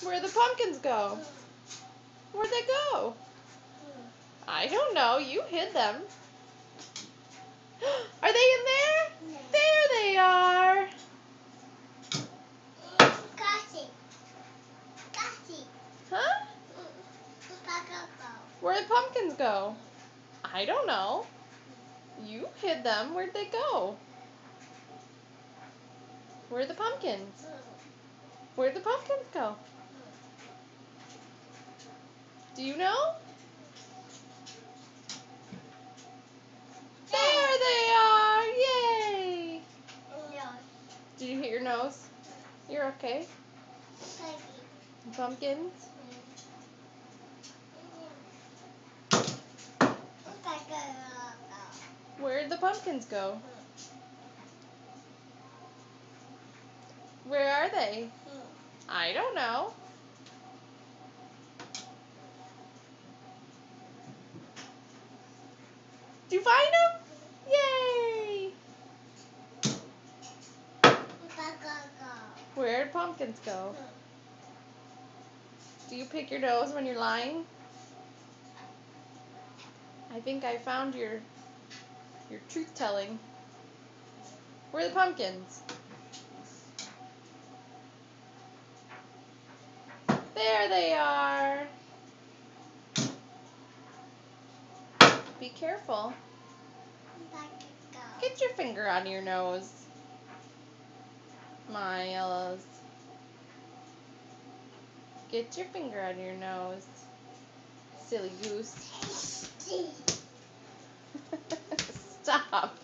Where'd the pumpkins go? Where'd they go? I don't know. You hid them. Are they in there? There they are. Huh? Where'd the pumpkins go? I don't know. You hid them. Where'd they go? Where'd the pumpkins? Where'd the pumpkins go? Do you know? There they are. Yay! Did you hit your nose? You're okay. Pumpkins? Where'd the pumpkins go? Where are they? I don't know. Did you find them? Yay! Where'd pumpkins go? Do you pick your nose when you're lying? I think I found your truth telling. Where are the pumpkins? There they are. Be careful. Get your finger on your nose. Miles. Get your finger on your nose. Silly goose. Stop.